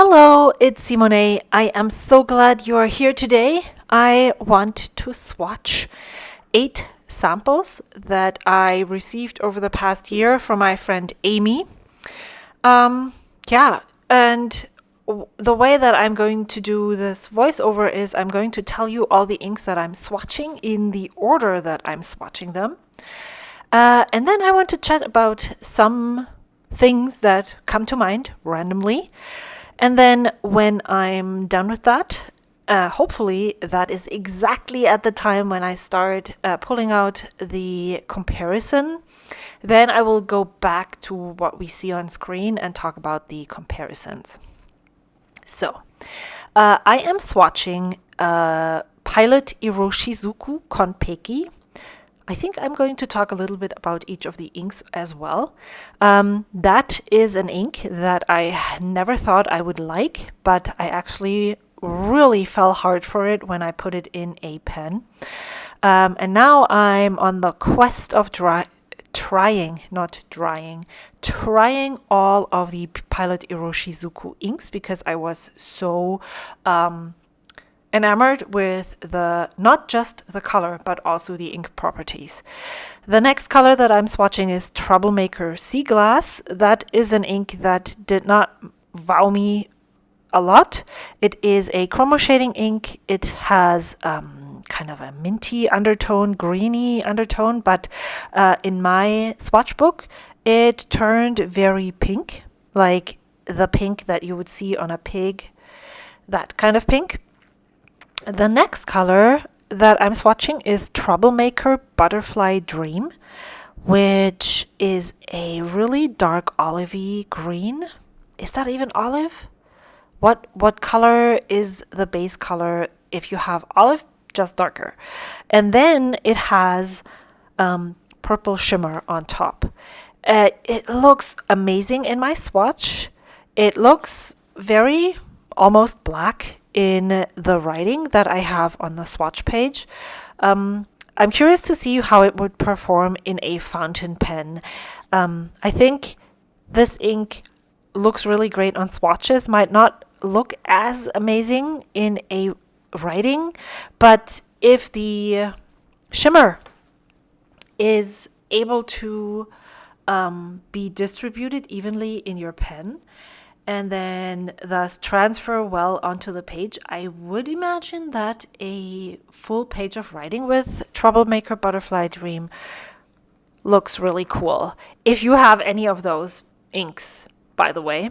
Hello, it's Simone. I am so glad you are here today. I want to swatch 8 samples that I received over the past year from my friend Amy. Um, yeah, and the way that I'm going to do this voiceover is I'm going to tell you all the inks that I'm swatching in the order that I'm swatching them. And then I want to chat about some things that come to mind randomly. And then when I'm done with that, hopefully that is exactly at the time when I start pulling out the comparison. Then I will go back to what we see on screen and talk about the comparisons. So, I am swatching Pilot Iroshizuku Konpeki. I think I'm going to talk a little bit about each of the inks as well. That is an ink that I never thought I would like, but I actually really fell hard for it when I put it in a pen. And now I'm on the quest of trying all of the Pilot Iroshizuku inks because I was so enamored with not just the color, but also the ink properties. The next color that I'm swatching is Troublemaker Sea Glass. That is an ink that did not wow me a lot. It is a chromo shading ink. It has kind of a minty undertone, greeny undertone, but in my swatch book, it turned very pink, like the pink that you would see on a pig, that kind of pink. The next color that I'm swatching is Troublemaker Butterfly Dream, which is a really dark olivey green. Is that even olive? What color is the base color if you have olive? Just darker. And then it has purple shimmer on top. It looks amazing in my swatch. It looks very almost black in the writing that I have on the swatch page. I'm curious to see how it would perform in a fountain pen. I think this ink looks really great on swatches, might not look as amazing in a writing, but if the shimmer is able to be distributed evenly in your pen, and then thus transfer well onto the page, I would imagine that a full page of writing with Troublemaker Butterfly Dream looks really cool. If you have any of those inks, by the way,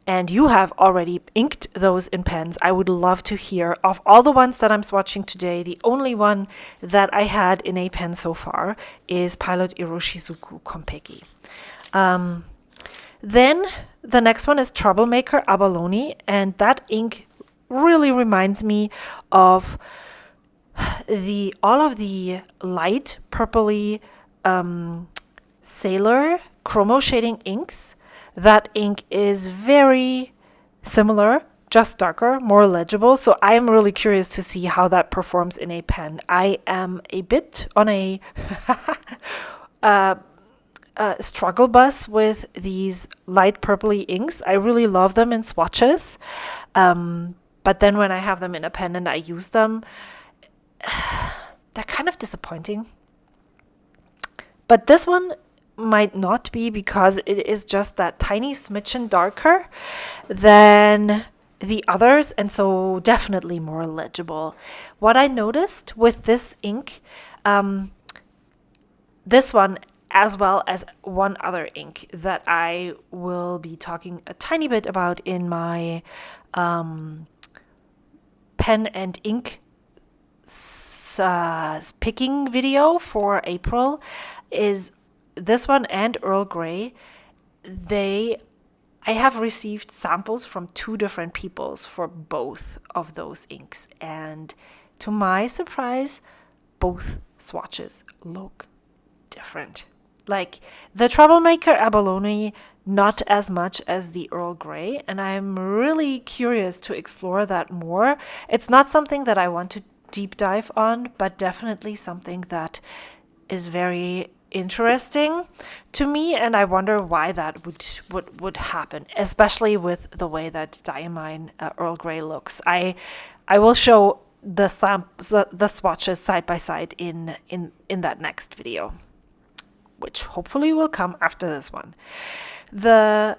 and you have already inked those in pens, I would love to hear. Of all the ones that I'm swatching today, the only one that I had in a pen so far is Pilot Iroshizuku Konpeki. Then the next one is Troublemaker Abalone, and that ink really reminds me of all of the light purpley Sailor chromo shading inks. That ink is very similar, just darker, more legible. So I'm really curious to see how that performs in a pen. I am a bit on a struggle bus with these light purpley inks. I really love them in swatches. But then when I have them in a pen and I use them, they're kind of disappointing. But this one might not be because it is just that tiny smidgen darker than the others, and so definitely more legible. What I noticed with this ink, this one as well as one other ink that I will be talking a tiny bit about in my pen and ink picking video for April, is this one and Earl Grey. I have received samples from 2 different peoples for both of those inks, and to my surprise, both swatches look different. Like the Troublemaker Abalone, not as much as the Earl Grey, and I'm really curious to explore that more. It's not something that I want to deep dive on, but definitely something that is very interesting to me, and I wonder why that would happen, especially with the way that Diamine Earl Grey looks. I will show the swatches side by side in that next video, which hopefully will come after this one. The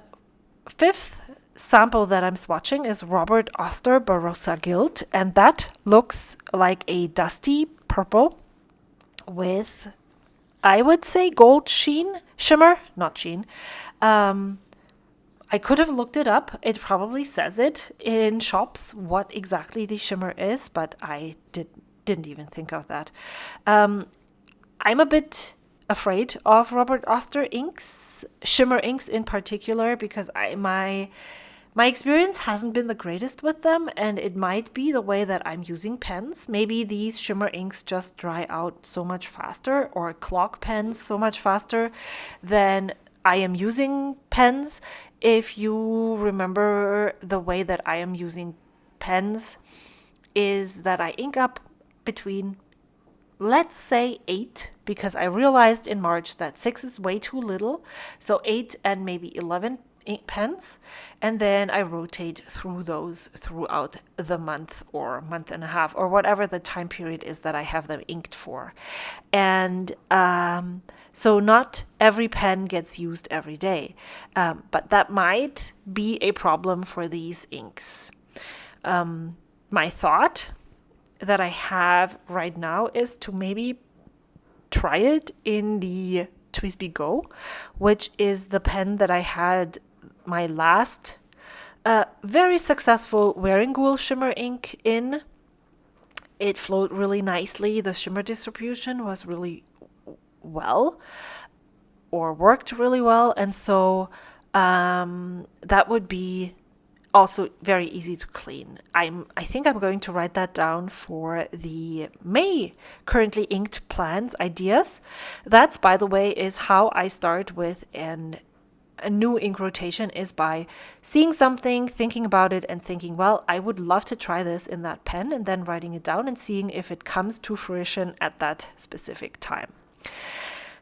fifth sample that I'm swatching is Robert Oster Barossa Gilt, and that looks like a dusty purple with, I would say, gold shimmer, not sheen. I could have looked it up. It probably says it in shops what exactly the shimmer is, but I didn't even think of that. I'm a bit afraid of Robert Oster inks, shimmer inks in particular, because my experience hasn't been the greatest with them, and it might be the way that I'm using pens. Maybe these shimmer inks just dry out so much faster, or clog pens so much faster than I am using pens. If you remember, the way that I am using pens is that I ink up between, let's say, 8, because I realized in March that 6 is way too little. So 8 and maybe 11 pens, and then I rotate through those throughout the month or month and a half or whatever the time period is that I have them inked for. And so not every pen gets used every day, but that might be a problem for these inks. My thought that I have right now is to maybe try it in the TWSBI Go, which is the pen that I had my last very successful wearing ghoul shimmer ink in. It flowed really nicely. The shimmer distribution was really well, or worked really well, and so that would be also very easy to clean. I think I'm going to write that down for the May currently inked plans ideas. That's, by the way, is how I start with a new ink rotation, is by seeing something, thinking about it, and thinking, well, I would love to try this in that pen, and then writing it down and seeing if it comes to fruition at that specific time.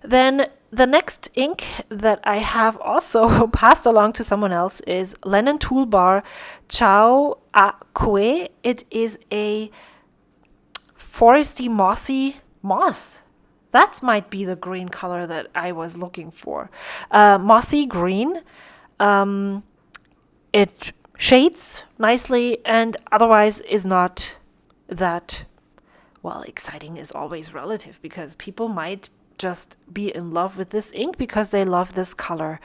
Then the next ink that I have also passed along to someone else is Lennon Toolbar Chao Akue. It is a foresty mossy moss. That might be the green color that I was looking for. Mossy green. It shades nicely and otherwise is not that, well, exciting is always relative, because people might just be in love with this ink because they love this color.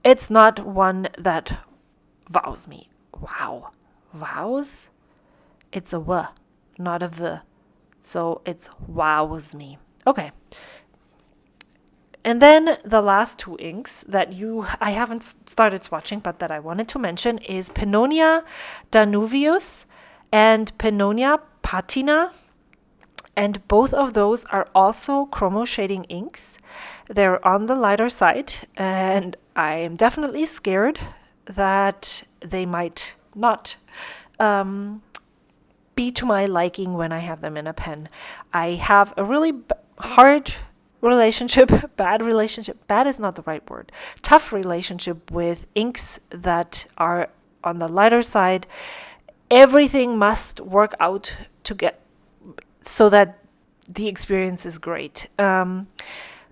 It's not one that wows me. Wow. Wows? It's a W, not a V. So it's wows me. Okay. And then the last two inks that I haven't started swatching, but that I wanted to mention is Pannonia Danuvius and Pannonia Patina. And both of those are also chromo shading inks. They're on the lighter side, and I am definitely scared that they might not be to my liking when I have them in a pen. I have a really hard relationship, bad is not the right word, tough relationship with inks that are on the lighter side. Everything must work out to get so that the experience is great. Pannonia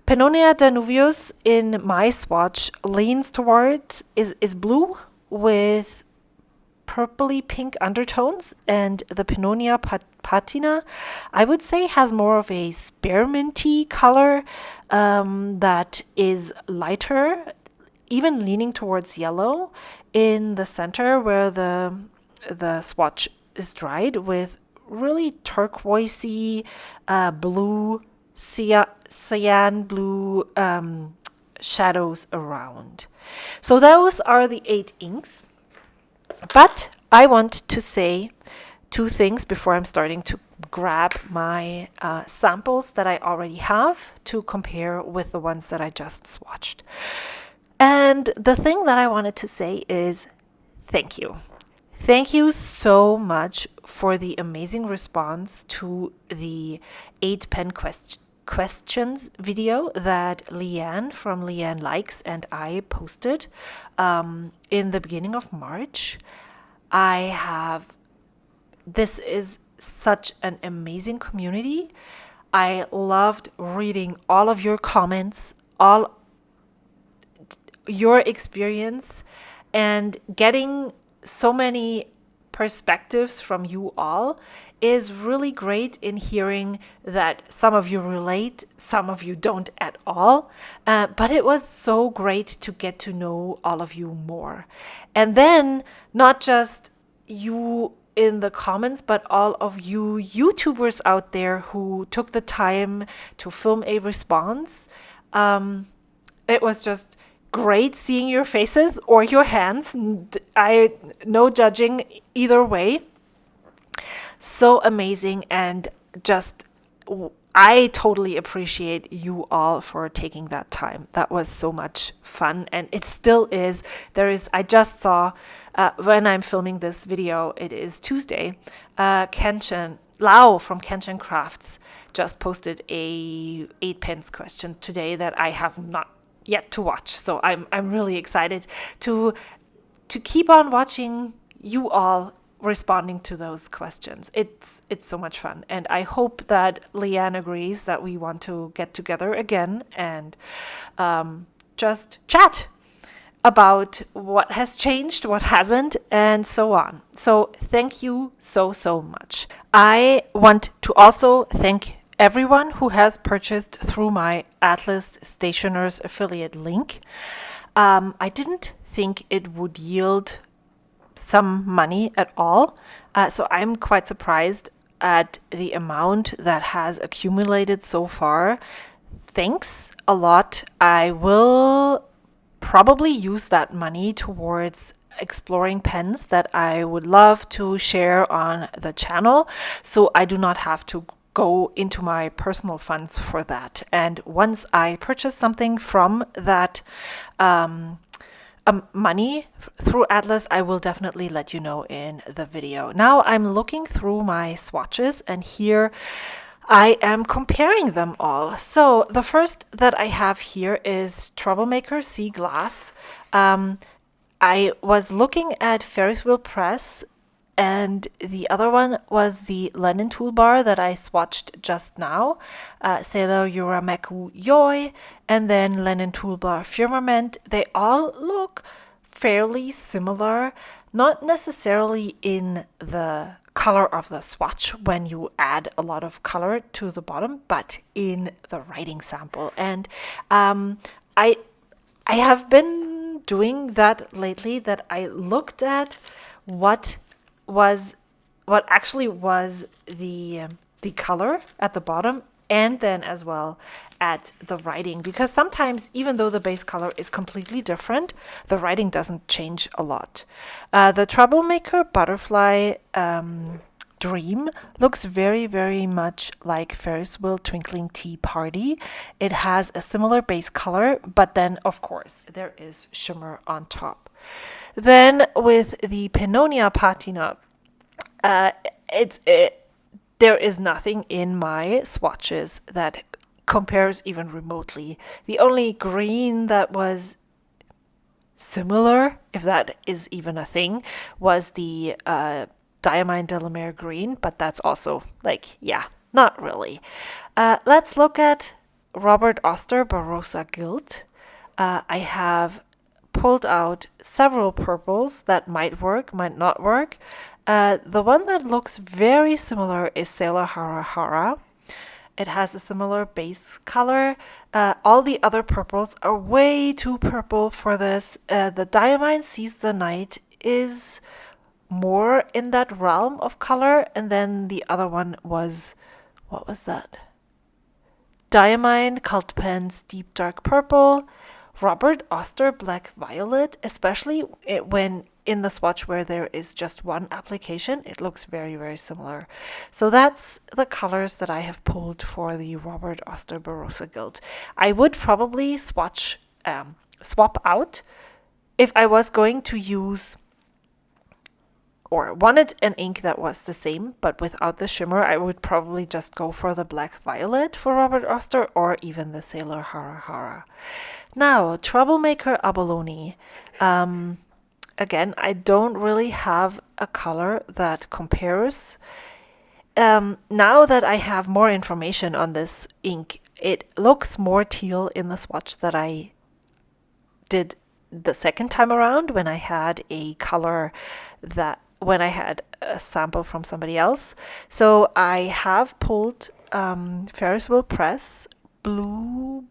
Danuvius in my swatch leans toward is blue with purpley pink undertones, and the Pannonia Patina, I would say, has more of a spearminty color that is lighter, even leaning towards yellow in the center where the swatch is dried, with really turquoisey blue, cyan blue shadows around. So those are the 8 inks. But I want to say 2 things before I'm starting to grab my samples that I already have to compare with the ones that I just swatched. And the thing that I wanted to say is thank you. Thank you so much for the amazing response to the 8 pen questions video that Leanne from Leanne Likes and I posted in the beginning of March. This is such an amazing community. I loved reading all of your comments, all your experience, and getting so many perspectives from you all is really great in hearing that some of you relate, some of you don't at all. But it was so great to get to know all of you more. And then not just you in the comments, but all of you YouTubers out there who took the time to film a response. It was just great seeing your faces or your hands. No judging either way. So amazing, and just I totally appreciate you all for taking that time. That was so much fun, and it still is. I just saw when I'm filming this video, it is Tuesday. Kenshin Lau from Kenshin Crafts just posted a 8 pence question today that I have not yet to watch. So I'm really excited to keep on watching you all responding to those questions. It's so much fun, and I hope that Leanne agrees that we want to get together again and just chat about what has changed, what hasn't, and so on. So thank you so much. I want to also thank everyone who has purchased through my Atlas Stationers affiliate link. I didn't think it would yield some money at all. So I'm quite surprised at the amount that has accumulated so far. Thanks a lot. I will probably use that money towards exploring pens that I would love to share on the channel, so I do not have to go into my personal funds for that. And once I purchase something from that money through Atlas, I will definitely let you know in the video. Now I'm looking through my swatches, and here I am comparing them all. So the first that I have here is Troublemaker Sea Glass. I was looking at Ferris Wheel Press, and the other one was the Lennon Toolbar that I swatched just now, Sailor Urameku Yoi, and then Lennon Toolbar Firmament. They all look fairly similar, not necessarily in the color of the swatch when you add a lot of color to the bottom, but in the writing sample. And I have been doing that lately, that I looked at what actually was the color at the bottom, and then as well at the writing, because sometimes even though the base color is completely different, the writing doesn't change a lot. The Troublemaker Butterfly Dream looks very much like Ferris Wheel Twinkling Tea Party. It has a similar base color, but then of course there is shimmer on top. Then with the Pannonia Patina, there is nothing in my swatches that compares even remotely. The only green that was similar, if that is even a thing, was the Diamine Delamere green, but that's also not really. Let's look at Robert Oster Barossa Gilt. I have pulled out several purples that might work, might not work. The one that looks very similar is Sailor Hara Hara. It has a similar base color. All the other purples are way too purple for this. The Diamine Seize the Night is more in that realm of color. And then the other one was, what was that? Diamine Cult Pens Deep Dark Purple. Robert Oster Black Violet, especially when in the swatch where there is just one application, it looks very similar. So that's the colors that I have pulled for the Robert Oster Barossa Gilt. I would probably swap out if I was going to use or wanted an ink that was the same but without the shimmer, I would probably just go for the Black Violet for Robert Oster or even the Sailor Hara Hara. Now, Troublemaker Abalone. Again, I don't really have a color that compares. Now that I have more information on this ink, it looks more teal in the swatch that I did the second time around when I had a color when I had a sample from somebody else. So I have pulled Ferris Wheel Press Blue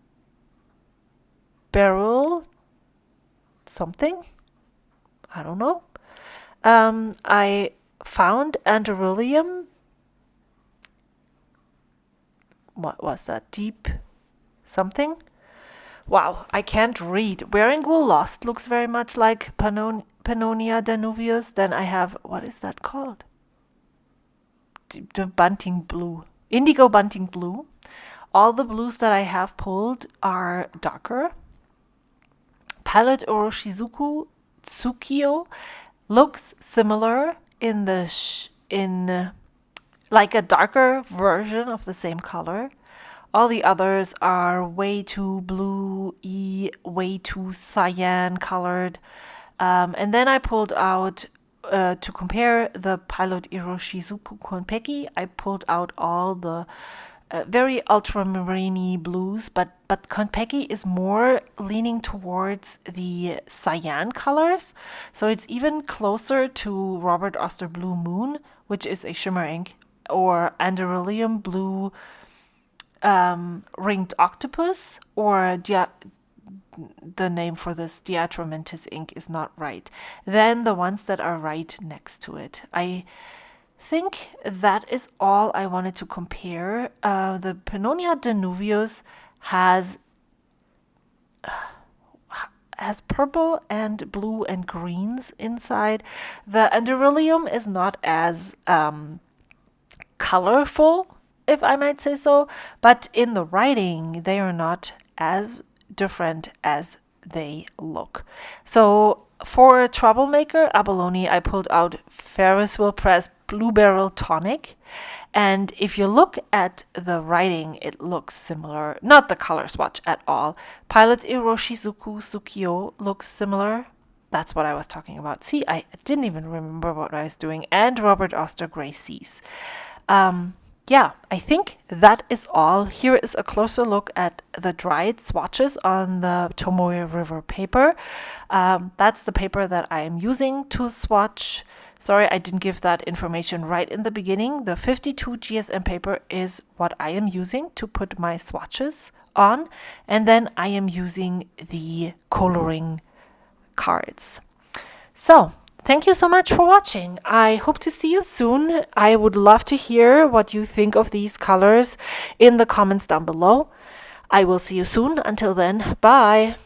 Barrel something. I don't know. I found Anderillium. What was that? Deep something? Wow, I can't read. Wearing Wool Lost looks very much like Pannonia Danuvius. Then I have, what is that called? The Bunting Blue. Indigo Bunting Blue. All the blues that I have pulled are darker. Palette Oroshizuku Tsukio looks similar in like a darker version of the same color. All the others are way too blue-y, way too cyan colored. And then I pulled out, to compare the Pilot Iroshizuku Konpeki, I pulled out all the very ultramarine blues, but Konpeki is more leaning towards the cyan colors. So it's even closer to Robert Oster Blue Moon, which is a shimmer ink, or Anderillium Blue Ringed Octopus, or the name for this Diatromentis ink is not right. Then the ones that are right next to it. I think that is all I wanted to compare. The Pannonia Danuvius has purple and blue and greens inside. The Anderillium is not as colorful, if I might say so, but in the writing they are not as different as they look. So for Troublemaker Abalone, I pulled out Ferris Wheel Press Blue Barrel Tonic, and if you look at the writing, it looks similar. Not the color swatch at all. Pilot Iroshizuku Tsukio looks similar. That's what I was talking about. See, I didn't even remember what I was doing. And Robert Oster Gray Seas. Yeah, I think that is all. Here is a closer look at the dried swatches on the Tomoe River paper. That's the paper that I am using to swatch. Sorry, I didn't give that information right in the beginning. The 52 GSM paper is what I am using to put my swatches on. And then I am using the coloring cards. So, thank you so much for watching. I hope to see you soon. I would love to hear what you think of these colors in the comments down below. I will see you soon. Until then, bye.